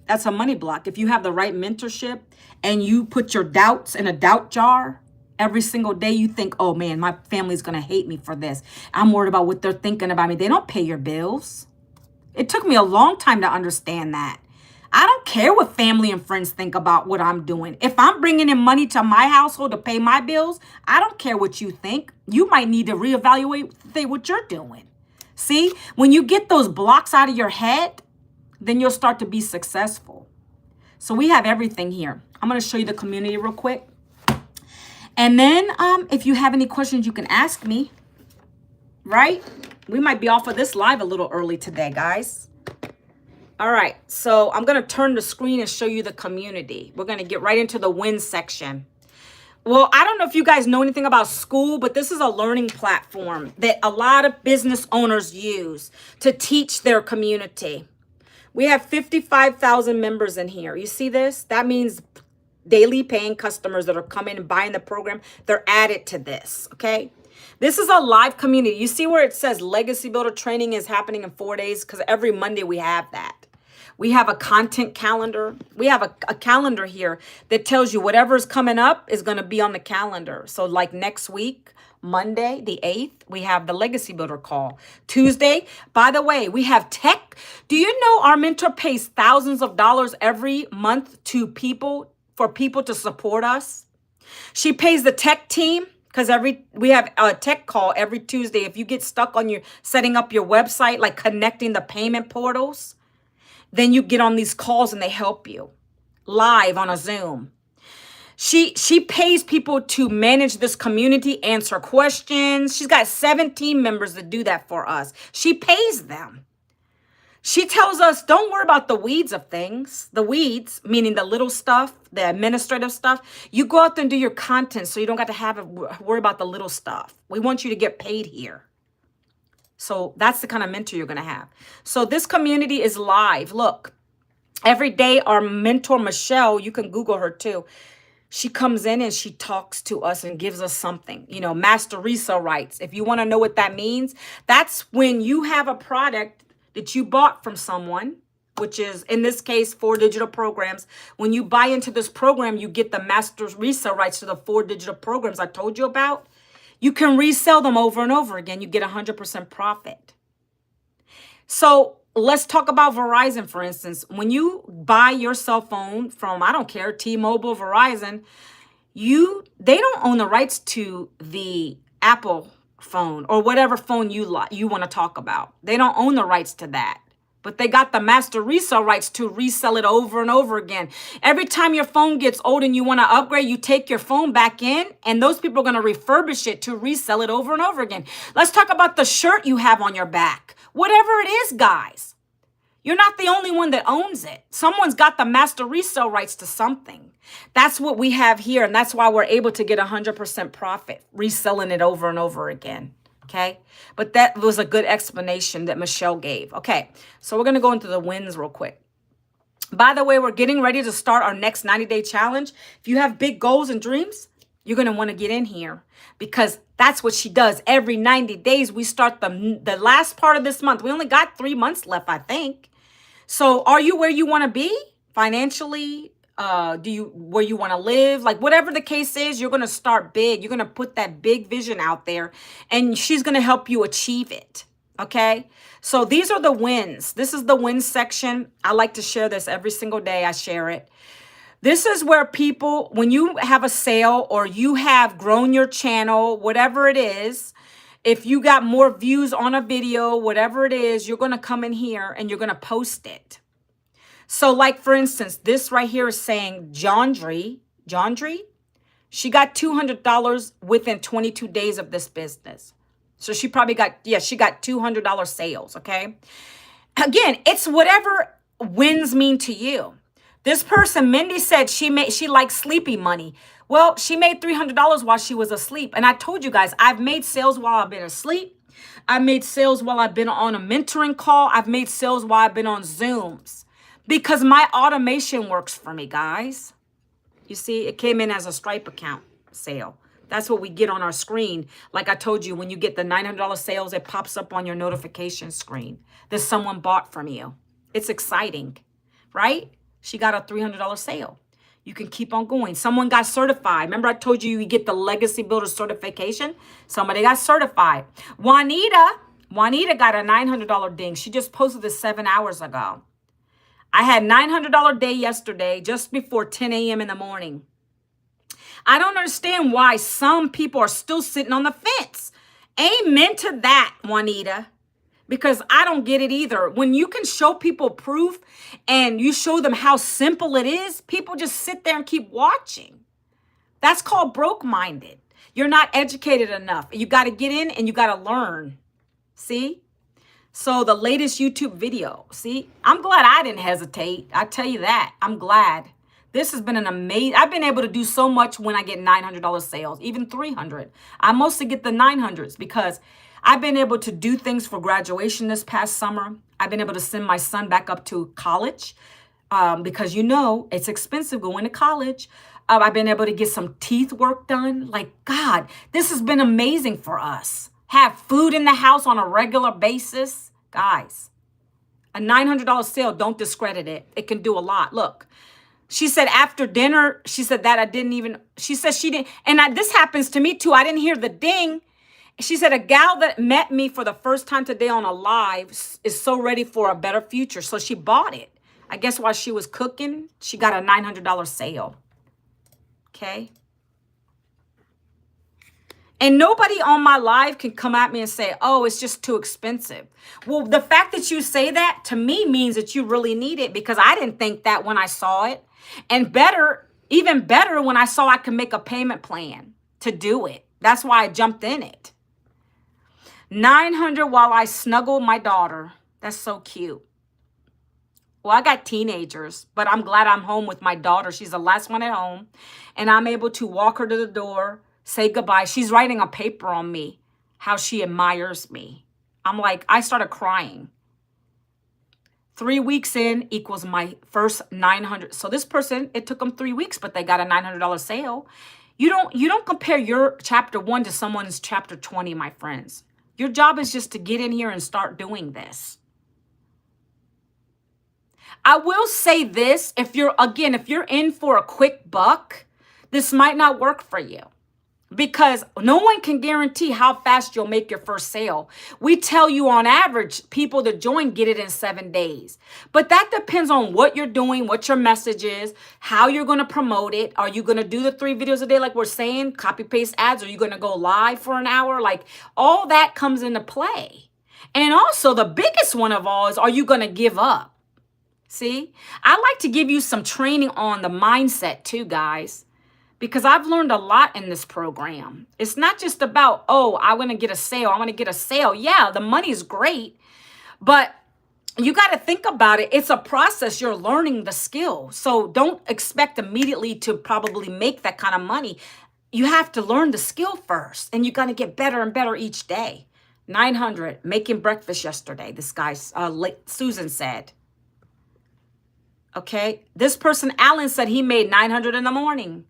That's a money block. If you have the right mentorship and you put your doubts in a doubt jar, every single day you think, oh man, my family's going to hate me for this. I'm worried about what they're thinking about me. They don't pay your bills. It took me a long time to understand that. I don't care what family and friends think about what I'm doing. If I'm bringing in money to my household to pay my bills, I don't care what you think. You might need to reevaluate what you're doing. See, when you get those blocks out of your head, then you'll start to be successful. So we have everything here. I'm going to show you the community real quick. And then if you have any questions, you can ask me, right? We might be off of this live a little early today, guys. All right, so I'm going to turn the screen and show you the community. We're going to get right into the wins section. Well, I don't know if you guys know anything about school, but this is a learning platform that a lot of business owners use to teach their community. We have 55,000 members in here. You see this? That means daily paying customers that are coming and buying the program, they're added to this, okay? This is a live community. You see where it says Legacy Builder training is happening in 4 days? Because every Monday we have that. We have a content calendar. We have a calendar here that tells you whatever's coming up is going to be on the calendar. So like next week, Monday, the 8th, we have the Legacy Builder call. Tuesday, by the way, we have tech. Do you know our mentor pays thousands of dollars every month to people for people to support us? She pays the tech team because we have a tech call every Tuesday. If you get stuck on your setting up your website, like connecting the payment portals, then you get on these calls and they help you live on a Zoom. She pays people to manage this community, answer questions. She's got 17 members that do that for us. She pays them. She tells us, don't worry about the weeds of things. The weeds, meaning the little stuff, the administrative stuff. You go out there and do your content so you don't got to worry about the little stuff. We want you to get paid here. So that's the kind of mentor you're going to have. So this community is live. Look, every day our mentor, Michelle, you can Google her too. She comes in and she talks to us and gives us something, master resale rights. If you want to know what that means, that's when you have a product that you bought from someone, which is in this case 4 digital programs. When you buy into this program, you get the master resale rights to the 4 digital programs I told you about. You can resell them over and over again. You get 100% profit. So let's talk about Verizon, for instance. When you buy your cell phone from, I don't care, T-Mobile, Verizon, they don't own the rights to the Apple phone or whatever phone you want to talk about. They don't own the rights to that. But they got the master resale rights to resell it over and over again. Every time your phone gets old and you want to upgrade, you take your phone back in and those people are going to refurbish it to resell it over and over again. Let's talk about the shirt you have on your back. Whatever it is, guys. You're not the only one that owns it. Someone's got the master resale rights to something. That's what we have here. And that's why we're able to get 100% profit reselling it over and over again. Okay. But that was a good explanation that Michelle gave. Okay. So we're going to go into the wins real quick. By the way, we're getting ready to start our next 90-day challenge. If you have big goals and dreams, you're going to want to get in here because that's what she does. Every 90 days, we start the last part of this month. We only got 3 months left, I think. So are you where you want to be financially? Where you want to live? Like whatever the case is, you're going to start big. You're going to put that big vision out there and she's going to help you achieve it. Okay, so these are the wins. This is the wins section. I like to share this every single day. I share it. This is where people, when you have a sale or you have grown your channel, whatever it is, if you got more views on a video, whatever it is, you're going to come in here and you're going to post it. So like, for instance, this right here is saying Jondry, she got $200 within 22 days of this business. So she probably got, yeah, she got $200 sales, okay? Again, it's whatever wins mean to you. This person, Mindy, said she likes sleepy money. Well, she made $300 while she was asleep. And I told you guys, I've made sales while I've been asleep. I've made sales while I've been on a mentoring call. I've made sales while I've been on Zooms because my automation works for me, guys. You see, it came in as a Stripe account sale. That's what we get on our screen. Like I told you, when you get the $900 sales, it pops up on your notification screen that someone bought from you. It's exciting, right? She got a $300 sale. You can keep on going. Someone got certified. Remember I told you get the Legacy Builder certification? Somebody got certified. Juanita got a $900 ding. She just posted this 7 hours ago. I had $900 day yesterday, just before 10 a.m. in the morning. I don't understand why some people are still sitting on the fence. Amen to that, Juanita. Because I don't get it either. When you can show people proof and you show them how simple it is, people just sit there and keep watching. That's called broke-minded. You're not educated enough. You got to get in and you got to learn. See? So the latest YouTube video, see? I'm glad I didn't hesitate. I tell you that. I'm glad. This has been an amazing, I've been able to do so much when I get $900 sales, even $300. I mostly get the 900s because I've been able to do things for graduation this past summer. I've been able to send my son back up to college because you know it's expensive going to college. I've been able to get some teeth work done. Like, God, this has been amazing for us. Have food in the house on a regular basis. Guys, a $900 sale, don't discredit it. It can do a lot. Look, she said after dinner, she said that I didn't even, she said she didn't, and this happens to me too. I didn't hear the ding. She said, a gal that met me for the first time today on a live is so ready for a better future. So she bought it. I guess while she was cooking, she got a $900 sale. Okay. And nobody on my live can come at me and say, oh, it's just too expensive. Well, the fact that you say that to me means that you really need it because I didn't think that when I saw it. And better, even better when I saw I could make a payment plan to do it. That's why I jumped in it. 900 while I snuggle my daughter. That's so cute. Well, I got teenagers, but I'm glad I'm home with my daughter. She's the last one at home. And I'm able to walk her to the door, say goodbye. She's writing a paper on me, how she admires me. I'm like, I started crying. 3 weeks in equals my first 900. So this person, it took them 3 weeks, but they got a $900 sale. You don't compare your chapter 1 to someone's chapter 20, my friends. Your job is just to get in here and start doing this. I will say this, if you're in for a quick buck, this might not work for you because no one can guarantee how fast you'll make your first sale. We tell you on average, people that join get it in 7 days. But that depends on what you're doing, what your message is, how you're going to promote it. Are you going to do the 3 videos a day like we're saying, copy paste ads? Are you going to go live for an hour? Like all that comes into play. And also the biggest one of all is, are you going to give up? See, I like to give you some training on the mindset too, guys. Because I've learned a lot in this program. It's not just about, oh, I want to get a sale. I want to get a sale. Yeah, the money is great. But you got to think about it. It's a process. You're learning the skill. So don't expect immediately to probably make that kind of money. You have to learn the skill first. And you got to get better and better each day. 900, making breakfast yesterday. This guy, Susan said. Okay. This person, Alan, said he made 900 in the morning.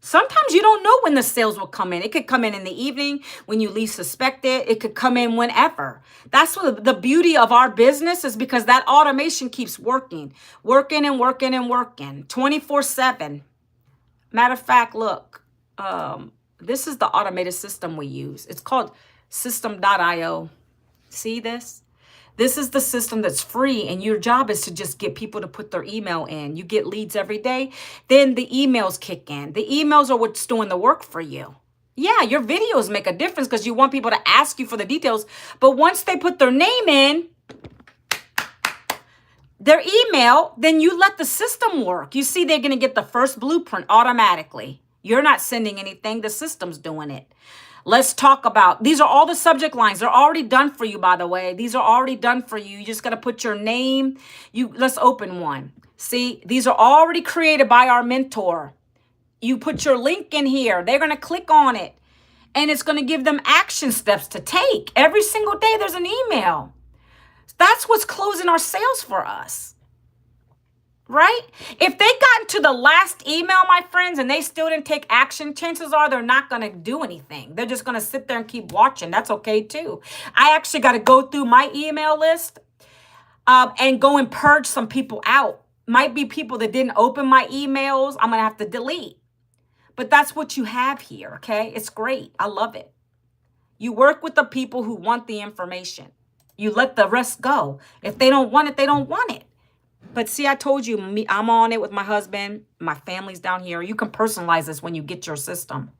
Sometimes you don't know when the sales will come in. It could come in the evening when you least suspect it. It could come in whenever. That's what the beauty of our business is because that automation keeps working and working and working 24/7. Matter of fact, look, this is the automated system we use. It's called System.io. See this? This is the system that's free, and your job is to just get people to put their email in. You get leads every day, then the emails kick in. The emails are what's doing the work for you. Yeah, your videos make a difference because you want people to ask you for the details. But once they put their name in, their email, then you let the system work. You see, they're going to get the first blueprint automatically. You're not sending anything. The system's doing it. Let's talk about, these are all the subject lines. They're already done for you, by the way. These are already done for you. You just got to put your name. Let's open one. See, these are already created by our mentor. You put your link in here. They're going to click on it, and it's going to give them action steps to take. Every single day, there's an email. That's what's closing our sales for us, right? If they got to the last email, my friends, and they still didn't take action, chances are they're not going to do anything. They're just going to sit there and keep watching. That's okay too. I actually got to go through my email list and go and purge some people out. Might be people that didn't open my emails. I'm going to have to delete. But that's what you have here, okay? It's great. I love it. You work with the people who want the information. You let the rest go. If they don't want it, they don't want it. But see, I told you, I'm on it with my husband. My family's down here. You can personalize this when you get your system.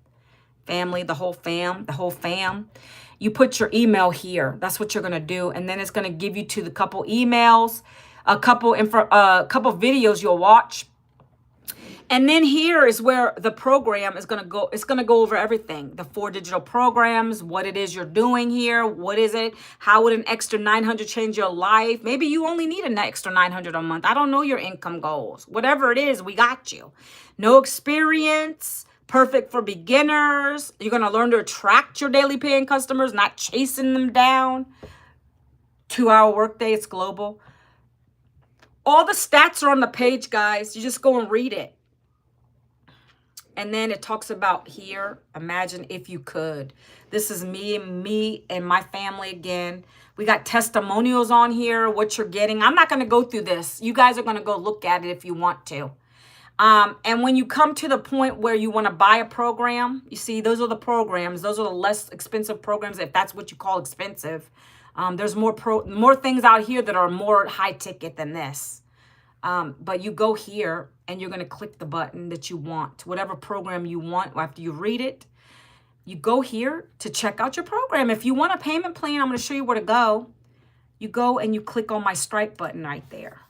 Family, the whole fam. You put your email here. That's what you're going to do. And then it's going to give you to the couple emails, a couple videos you'll watch. And then here is where the program is going to go. It's going to go over everything. The 4 digital programs, what it is you're doing here. What is it? How would an extra 900 change your life? Maybe you only need an extra 900 a month. I don't know your income goals. Whatever it is, we got you. No experience. Perfect for beginners. You're going to learn to attract your daily paying customers, not chasing them down. 2-hour workday. It's global. All the stats are on the page, guys. You just go and read it. And then it talks about here, imagine if you could. This is me and my family again. We got testimonials on here, what you're getting. I'm not going to go through this. You guys are going to go look at it if you want to. And when you come to the point where you want to buy a program, you see, those are the programs. Those are the less expensive programs, if that's what you call expensive. There's more things out here that are more high ticket than this. But you go here and you're going to click the button that you want, whatever program you want. After you read it, you go here to check out your program. If you want a payment plan, I'm going to show you where to go. You go and you click on my Stripe button right there.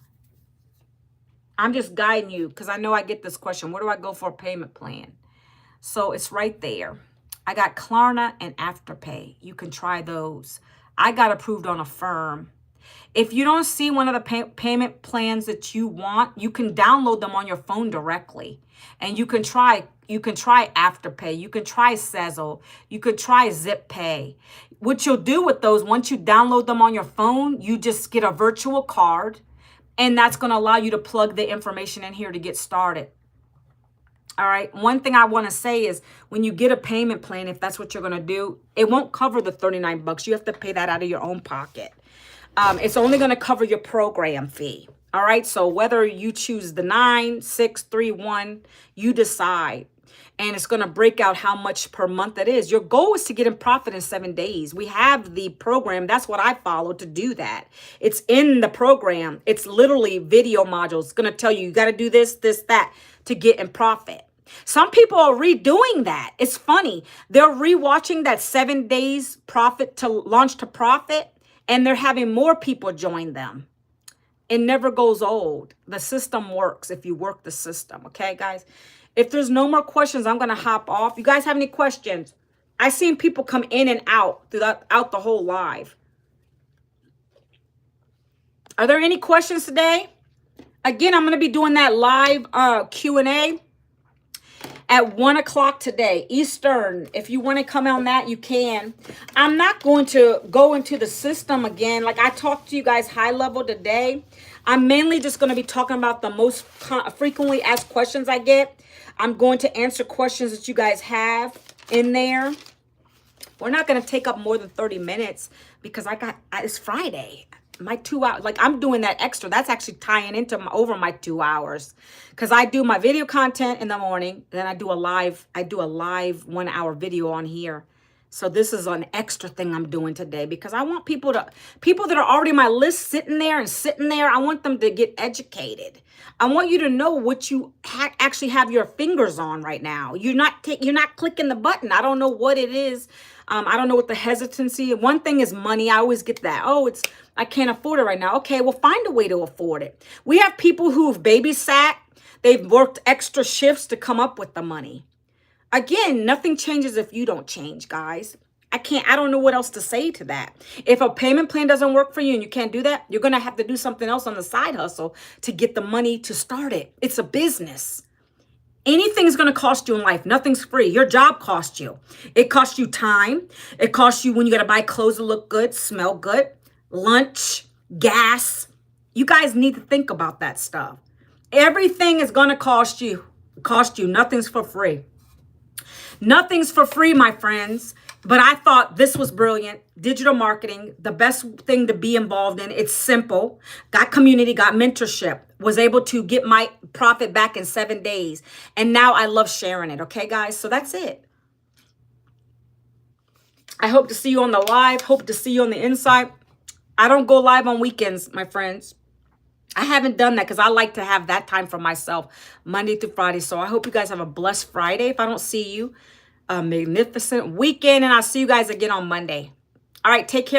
I'm just guiding you because I know I get this question. Where do I go for a payment plan? So it's right there. I got Klarna and Afterpay. You can try those. I got approved on Affirm. If you don't see one of the payment plans that you want, you can download them on your phone directly. And you can try Afterpay. You can try Sezzle. You could try ZipPay. What you'll do with those, once you download them on your phone, you just get a virtual card. And that's going to allow you to plug the information in here to get started. All right. One thing I want to say is when you get a payment plan, if that's what you're going to do, it won't cover the $39. You have to pay that out of your own pocket. It's only going to cover your program fee. All right. So whether you choose the 9, 6, 3, 1, you decide. And it's going to break out how much per month that is. Your goal is to get in profit in 7 days. We have the program. That's what I follow to do that. It's in the program. It's literally video modules. It's going to tell you got to do this, this, that to get in profit. Some people are redoing that. It's funny. They're rewatching that 7 days profit to launch to profit. And they're having more people join them. It never goes old. The system works if you work the system. Okay, guys? If there's no more questions, I'm going to hop off. You guys have any questions? I've seen people come in and out throughout the whole live. Are there any questions today? Again, I'm going to be doing that live Q&A at 1 o'clock today, Eastern. If you want to come on that, you can. I'm not going to go into the system again. Like I talked to you guys high level today. I'm mainly just going to be talking about the most frequently asked questions I get. I'm going to answer questions that you guys have in there. We're not going to take up more than 30 minutes because it's Friday. My 2 hours, like I'm doing that extra. That's actually tying into over my 2 hours because I do my video content in the morning. Then I do a live 1 hour video on here. So this is an extra thing I'm doing today because I want people that are already on my list sitting there, I want them to get educated. I want you to know what you actually have your fingers on right now. You're not clicking the button. I don't know what it is. I don't know what the hesitancy. One thing is money. I always get that. Oh, I can't afford it right now. Okay, well, find a way to afford it. We have people who've babysat. They've worked extra shifts to come up with the money. Again, nothing changes if you don't change, guys. I don't know what else to say to that. If a payment plan doesn't work for you and you can't do that, you're going to have to do something else on the side hustle to get the money to start it. It's a business. Anything's going to cost you in life. Nothing's free. Your job costs you. It costs you time. It costs you when you got to buy clothes that look good, smell good, lunch, gas. You guys need to think about that stuff. Everything is going to cost you. Nothing's for free. Nothing's for free, my friends. But I thought this was brilliant. Digital marketing, the best thing to be involved in. It's simple. Got community, got mentorship. Was able to get my profit back in 7 days. And now I love sharing it. Okay, guys? So that's it. I hope to see you on the live. Hope to see you on the inside. I don't go live on weekends, my friends. I haven't done that because I like to have that time for myself, Monday through Friday. So I hope you guys have a blessed Friday. If I don't see you, a magnificent weekend. And I'll see you guys again on Monday. All right, take care.